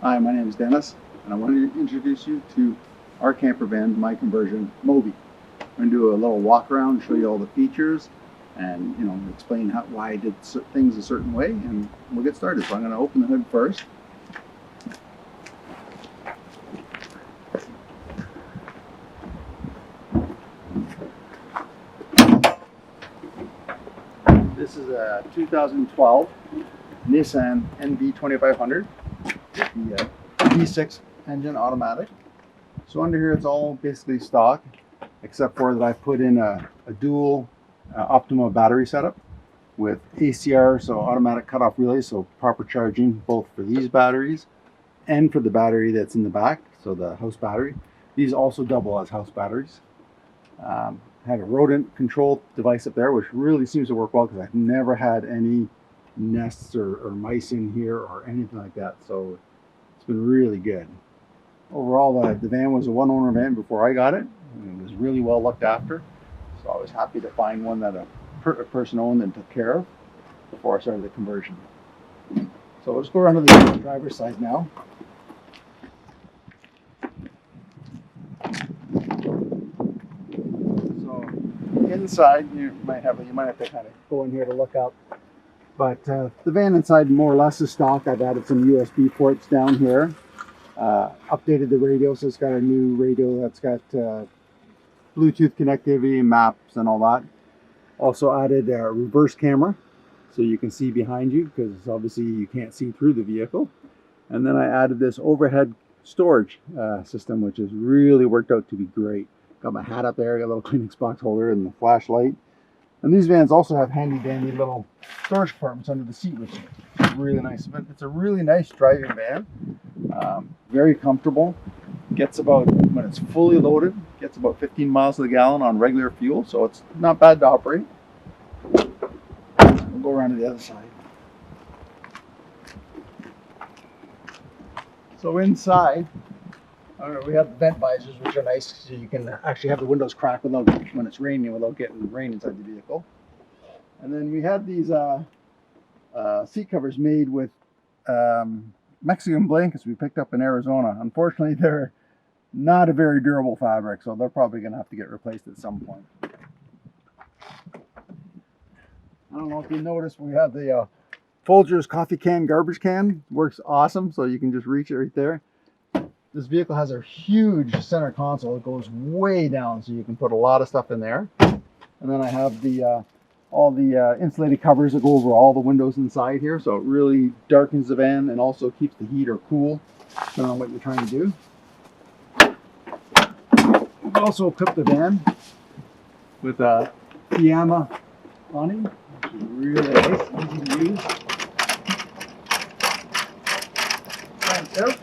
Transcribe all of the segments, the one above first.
Hi, my name is Dennis, and I wanted to introduce you to our camper van, my conversion, Moby. I'm going to do a little walk around, show you all the features, and explain why I did things a certain way, and we'll get started. So I'm going to open the hood first. This is a 2012 Nissan Nv2500. The V6 engine automatic. So under here it's all basically stock, except for that I've put in a dual Optima battery setup with ACR, so automatic cutoff relay, so proper charging both for these batteries and for the battery that's in the back, so the house battery. These also double as house batteries. I have a rodent control device up there, which really seems to work well because I've never had any nests or mice in here or anything like that, so it's been really good. Overall, the van was a one-owner van before I got it, and it was really well looked after, so I was happy to find one that a person owned and took care of before I started the conversion. So let's go around to the driver's side now. So inside, you might have to kind of go in here to look up. But the van inside more or less is stock. I've added some USB ports down here. Updated the radio, so it's got a new radio that's got Bluetooth connectivity, maps, and all that. Also added a reverse camera, so you can see behind you, because obviously you can't see through the vehicle. And then I added this overhead storage system, which has really worked out to be great. Got my hat up there, got a little Kleenex box holder and the flashlight. And these vans also have handy dandy little storage compartments under the seat, which is really nice. But it's a really nice driving van, very comfortable. Gets about, when it's fully loaded, gets about 15 miles to the gallon on regular fuel, so it's not bad to operate. We'll go around to the other side. So inside, we have the vent visors, which are nice, so you can actually have the windows cracked without, when it's raining, without getting rain inside the vehicle. And then we had these seat covers made with Mexican blankets we picked up in Arizona. Unfortunately, they're not a very durable fabric, so they're probably going to have to get replaced at some point. I don't know if you noticed, we have the Folgers coffee can garbage can. Works awesome, so you can just reach it right there. This vehicle has a huge center console. It goes way down, so you can put a lot of stuff in there. And then I have the all the insulated covers that go over all the windows inside here, so it really darkens the van and also keeps the heat or cool, depending on what you're trying to do. We've also equipped the van with a Fiamma awning, which is really nice, easy to use. Clamps out.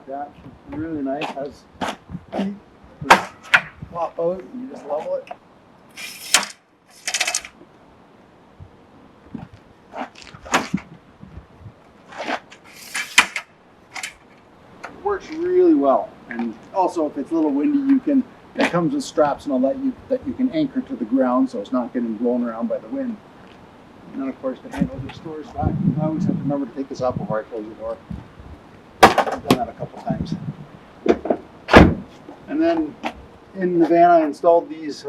That's really nice. Has feet that pop out and you just level it. It works really well, and also if it's a little windy, it comes with straps and all that you can anchor to the ground, so it's not getting blown around by the wind. And then of course to handle the storage back, I always have to remember to take this out before I close the door. I've done that a couple times. And then in the van I installed these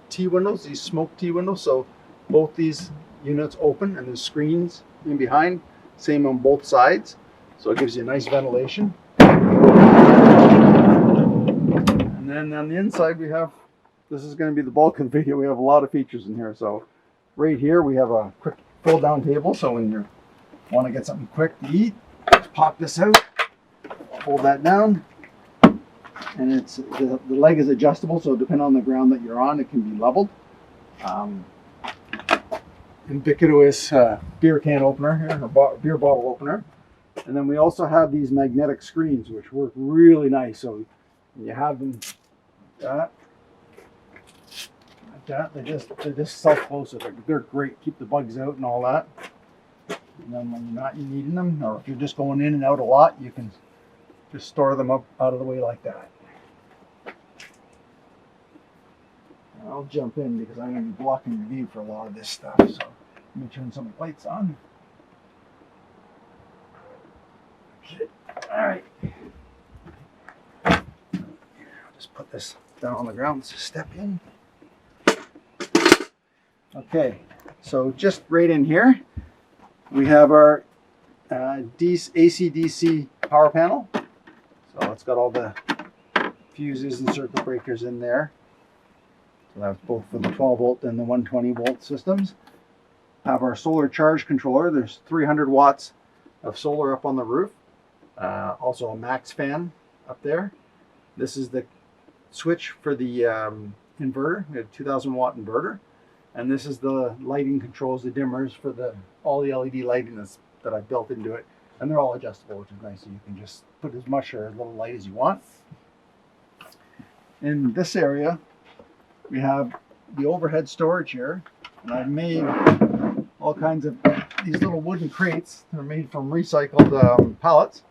T-windows, these smoke T-windows, so both these units open and there's screens in behind, same on both sides, so it gives you a nice ventilation. And then on the inside we have, this is going to be the bulk of the video, we have a lot of features in here. So right here we have a quick fold down table, so when you want to get something quick to eat, just pop this out, fold that down, and it's the leg is adjustable, so depending on the ground that you're on, it can be leveled. Ubiquitous beer can opener here, or beer bottle opener. And then we also have these magnetic screens, which work really nice. So you have them like that. They just self-close. So they're great. Keep the bugs out and all that. And then when you're not needing them, or if you're just going in and out a lot, you can just store them up out of the way like that. I'll jump in because I'm going to be blocking the view for a lot of this stuff. So let me turn some lights on. Okay. All right. I'll just put this down on the ground. Let's just step in. Okay. So just right in here, we have our AC/DC power panel. So it's got all the fuses and circuit breakers in there. So that's both for the 12 volt and the 120 volt systems. Have our solar charge controller. There's 300 watts of solar up on the roof. Also a max fan up there. This is the switch for the inverter. We have a 2000 watt inverter. And this is the lighting controls, the dimmers for all the LED lighting that I've built into it. And they're all adjustable, which is nice. So you can just put as much or as little light as you want. In this area, we have the overhead storage here. And I've made all kinds of these little wooden crates that are made from recycled pallets.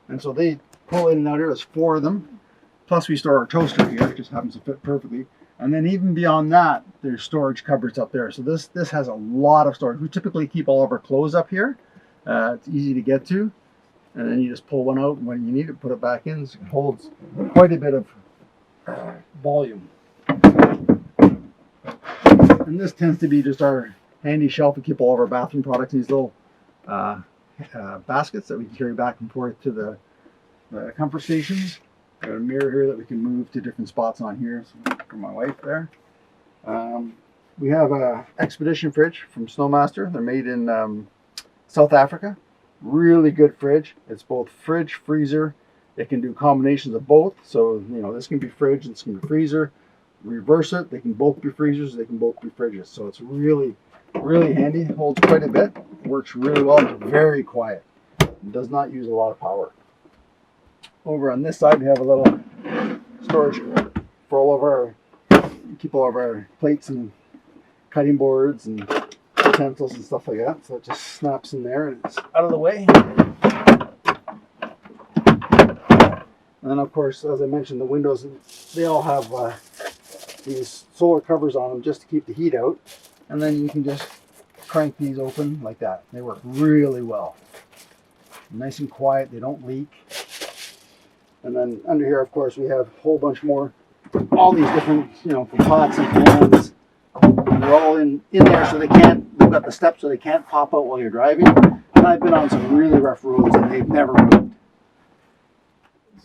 And so they pull in and out here. There's 4 of them. Plus we store our toaster here. It just happens to fit perfectly. And then even beyond that, there's storage cupboards up there. So this has a lot of storage. We typically keep all of our clothes up here. It's easy to get to. And then you just pull one out when you need it, put it back in. So it holds quite a bit of volume. And this tends to be just our handy shelf to keep all of our bathroom products in these little baskets that we can carry back and forth to the comfort stations. Got a mirror here that we can move to different spots on here. So for my wife there. We have a Expedition fridge from Snowmaster. They're made in South Africa. Really good fridge. It's both fridge, freezer. It can do combinations of both. So, you know, this can be fridge and this can be freezer. Reverse it. They can both be freezers. They can both be fridges. So it's really, really handy. It holds quite a bit. Works really well. It's very quiet. It does not use a lot of power. Over on this side, we have a little storage for all of our, keep all of our plates and cutting boards and utensils and stuff like that. So it just snaps in there and it's out of the way. And then of course, as I mentioned, the windows, they all have these solar covers on them just to keep the heat out. And then you can just crank these open like that. They work really well. Nice and quiet, they don't leak. And then under here, of course, we have a whole bunch more, all these different, you know, pots and pans. And they're all in there so they can't, they've got the steps so they can't pop out while you're driving. And I've been on some really rough roads and they've never moved.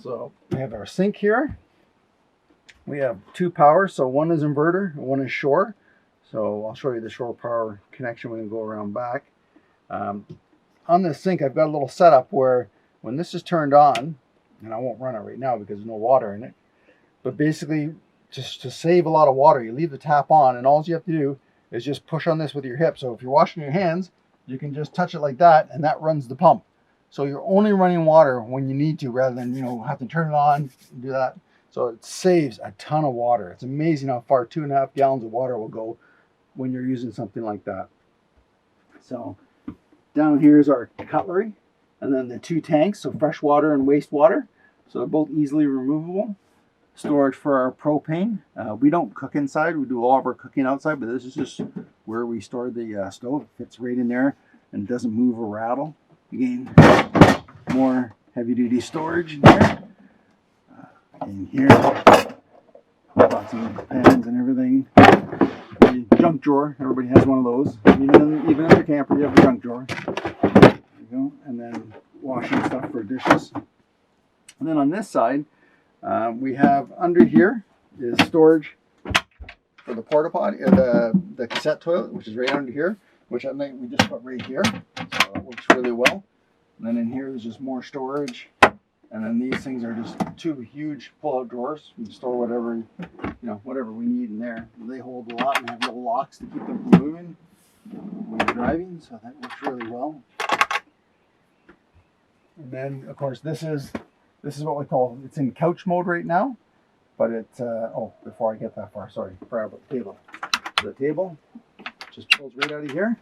So we have our sink here. We have 2 powers, so one is inverter and one is shore. So I'll show you the shore power connection when we go around back. On this sink, I've got a little setup where when this is turned on, and I won't run it right now because there's no water in it, but basically just to save a lot of water, you leave the tap on and all you have to do is just push on this with your hip. So if you're washing your hands, you can just touch it like that and that runs the pump. So you're only running water when you need to rather than, you know, have to turn it on and do that. So it saves a ton of water. It's amazing how far 2.5 gallons of water will go when you're using something like that. So down here is our cutlery and then the 2 tanks, so fresh water and wastewater. So they're both easily removable. Storage for our propane. We don't cook inside. We do all of our cooking outside, but this is just where we store the stove. It fits right in there and doesn't move or rattle. Again, more heavy-duty storage in here. In here, lots of pans and everything. The junk drawer. Everybody has one of those. Even in your camper, you have a junk drawer. There you go. And then washing stuff for dishes. And then on this side, we have under here is storage for the porta potty, the cassette toilet, which is right under here, which at night we just put right here. So it works really well. And then in here is just more storage. And then these things are just 2 huge pull-out drawers. We can store whatever, you know, whatever we need in there. They hold a lot and have little locks to keep them from moving when you're driving. So that works really well. And then, of course, this is what we call, it's in couch mode right now, but it's, before I get that far, sorry, forgot about the table. The table just pulls right out of here,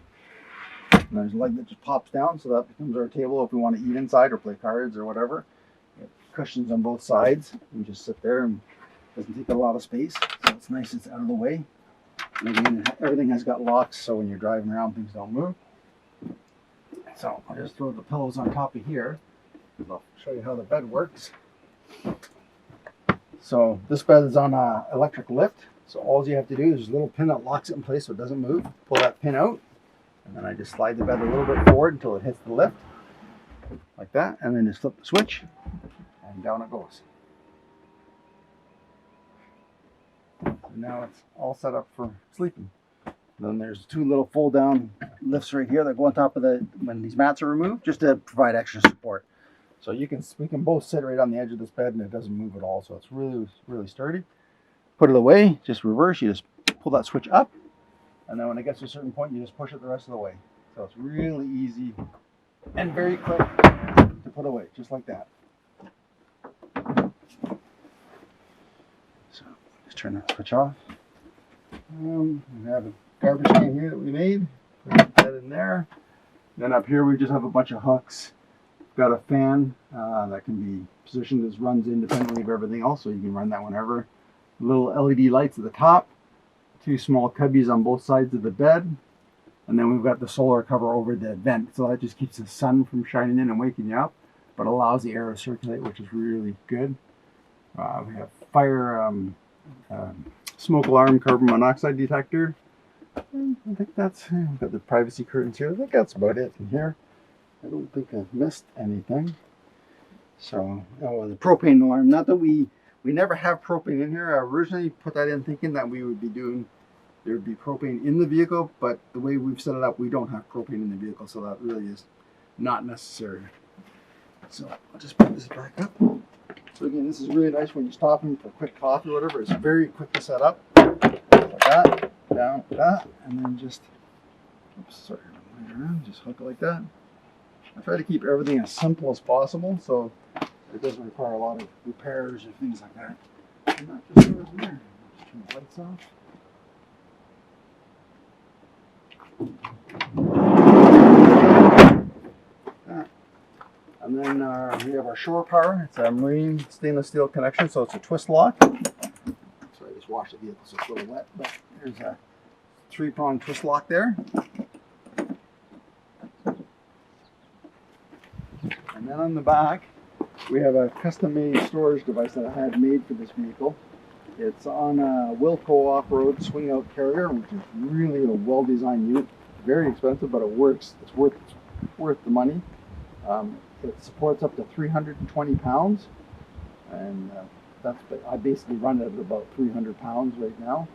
and there's a leg that just pops down, so that becomes our table if we want to eat inside or play cards or whatever. It cushions on both sides, and just sit there and doesn't take a lot of space, so it's nice, it's out of the way. And again, everything has got locks, so when you're driving around, things don't move. So I'll just throw the pillows on top of here. I'll show you how the bed works. So this bed is on an electric lift. So all you have to do is there's a little pin that locks it in place so it doesn't move. Pull that pin out, and then I just slide the bed a little bit forward until it hits the lift, like that, and then just flip the switch, and down it goes. So now it's all set up for sleeping. Then there's two little fold-down lifts right here that go on top of the when these mats are removed, just to provide extra support. So we can both sit right on the edge of this bed, and it doesn't move at all. So it's really, really sturdy. Put it away, just reverse. You just pull that switch up, and then when it gets to a certain point, you just push it the rest of the way. So it's really easy and very quick to put away, just like that. So just turn that switch off. We have a garbage can here that we made. Put that in there. Then up here we just have a bunch of hooks. Got a fan that can be positioned as runs independently of everything else, so you can run that whenever. Little LED lights at the top. Two small cubbies on both sides of the bed. And then we've got the solar cover over the vent, so that just keeps the sun from shining in and waking you up, but allows the air to circulate, which is really good. We have fire, smoke alarm, carbon monoxide detector. And I think that's, we've got the privacy curtains here. I think that's about it in here. I don't think I've missed anything. So, oh, the propane alarm. Not that we never have propane in here. I originally put that in thinking that we would be doing, there would be propane in the vehicle, but the way we've set it up, we don't have propane in the vehicle, so that really is not necessary. So I'll just put this back up. So again, this is really nice when you're stopping for a quick coffee or whatever. It's very quick to set up. Like that, down, like that, and then just, oops, sorry, around, just hook it like that. I try to keep everything as simple as possible, so it doesn't require a lot of repairs or things like that. And that just goes in there. Just turn the lights off. And then we have our shore power. It's a marine stainless steel connection, so it's a twist lock. So I just washed the vehicle, so it's a little wet, but there's a 3-prong twist lock there. And then on the back, we have a custom-made storage device that I had made for this vehicle. It's on a Wilco off-road swing-out carrier, which is really a well-designed unit. Very expensive, but it works. It's worth the money. It supports up to 320 pounds, and I basically run it at about 300 pounds right now,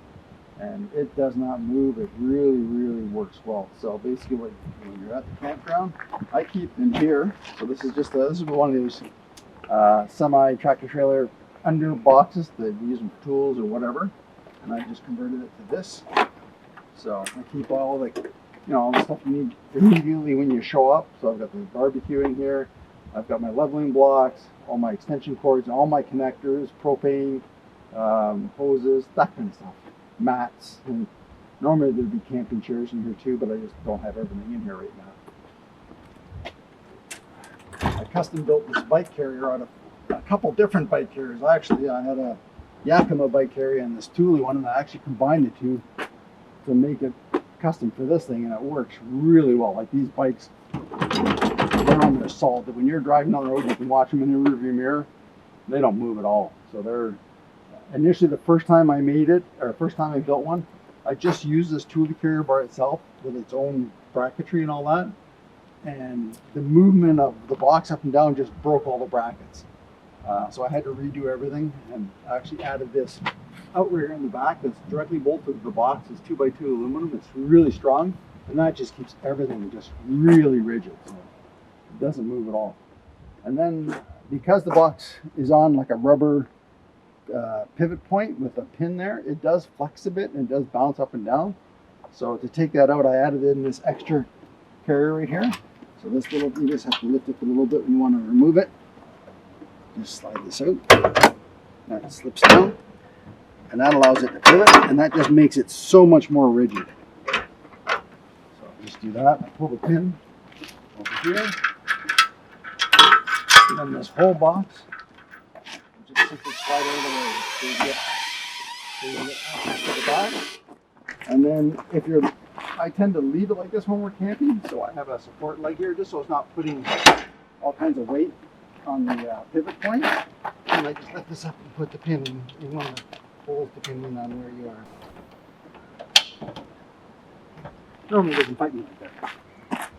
and it does not move. It really, really works well. So basically, when you're at the campground, I keep in here. So this is one of those semi tractor trailer under boxes that you use them for tools or whatever, and I just converted it to this. So I keep all all the stuff you need immediately when you show up. So I've got the barbecue in here. I've got my leveling blocks, all my extension cords, all my connectors, propane, hoses, that kind of stuff. Mats. And normally there'd be camping chairs in here too, but I just don't have everything in here right now. I custom built this bike carrier out of a couple different bike carriers. Actually, I had a Yakima bike carrier and this Thule one, and I actually combined the two to make it custom for this thing, and it works really well. Like these bikes, they're on their solid. When you're driving down the road, you can watch them in the rearview mirror. They don't move at all. So they're initially the first time I built one, I just used this Thule carrier bar itself with its own bracketry and all that, and the movement of the box up and down just broke all the brackets. So I had to redo everything, and I actually added this outrigger in the back that's directly bolted to the box. It's 2x2 aluminum. It's really strong, and that just keeps everything just really rigid. So it doesn't move at all. And then because the box is on like a rubber pivot point with a pin there, it does flex a bit and it does bounce up and down. So to take that out, I added in this extra carrier right here. So this little, you just have to lift it a little bit when you want to remove it. Just slide this out. That slips down, and that allows it to pivot, and that just makes it so much more rigid. So I'll just do that. I pull the pin over here, and then this whole box, just simply slide it over the way. So you get access to the back. And then I tend to leave it like this when we're camping, so I have a support leg here just so it's not putting all kinds of weight on the pivot point. And I just lift this up and put the pin in one of the holes depending on where you are. Normally it doesn't fight me like that.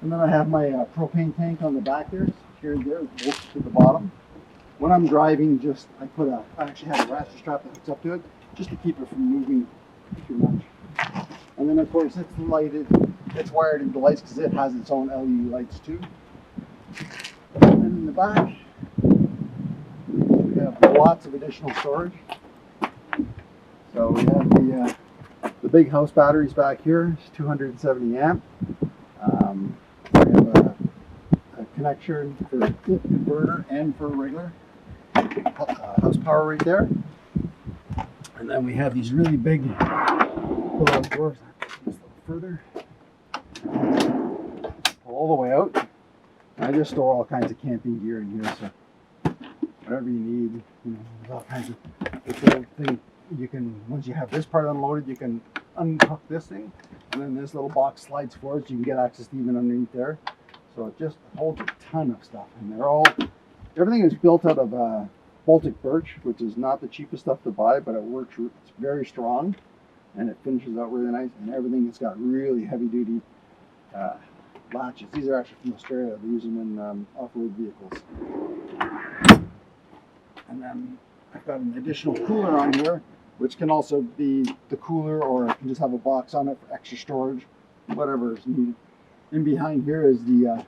And then I have my propane tank on the back there, secured there, bolts to the bottom. When I'm driving, I actually have a ratchet strap that hooks up to it, just to keep it from moving too much. And then of course it's lighted, it's wired into lights because it has its own LED lights too. And in the back, we have lots of additional storage. So we have the big house batteries back here, it's 270 amp. We have a connection for inverter and for regular house power right there. And then we have these really big pull-out doors. Just a little further. Pull all the way out. I just store all kinds of camping gear in here, so whatever you need, there's all kinds of this little thing. You can, once you have this part unloaded, you can unhook this thing, and then this little box slides forward, so you can get access to even underneath there. So it just holds a ton of stuff, and everything is built out of Baltic birch, which is not the cheapest stuff to buy, but it works. It's very strong, and it finishes out really nice. And everything has got really heavy-duty latches. These are actually from Australia. They use them in off-road vehicles. And then I've got an additional cooler on here, which can also be the cooler, or it can just have a box on it for extra storage, whatever is needed. In behind here is the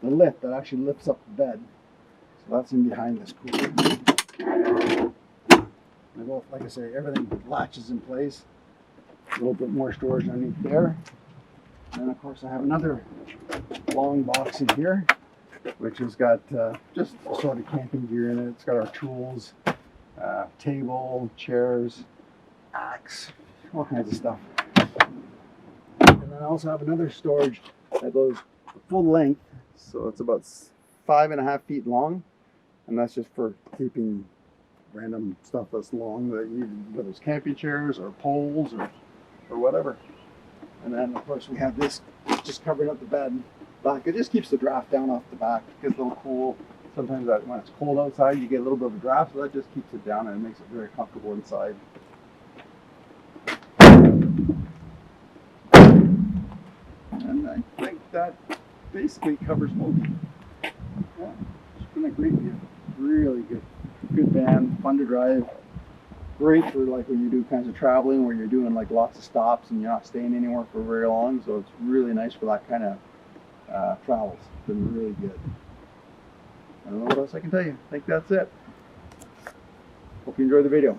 lift that actually lifts up the bed. So that's in behind this cooler. Like I say, everything latches in place. A little bit more storage underneath there. And of course I have another long box in here, which has got just sort of camping gear in it. It's got our tools, table, chairs, axe, all kinds of stuff. And then I also have another storage that goes full length, so it's about 5.5 feet long, and that's just for keeping random stuff that's long that you need, whether it's camping chairs or poles or whatever. And then of course we have this just covering up the bed back. It just keeps the draft down off the back. It gets a little cool. Sometimes when it's cold outside, you get a little bit of a draft, so that just keeps it down and it makes it very comfortable inside. And I think that basically covers Moby. Yeah, it's been a great view. Really good van, fun to drive. Great for like when you do kinds of traveling where you're doing like lots of stops and you're not staying anywhere for very long. So it's really nice for that kind of travels. It's been really good. I don't know what else I can tell you. I think that's it. Hope you enjoyed the video.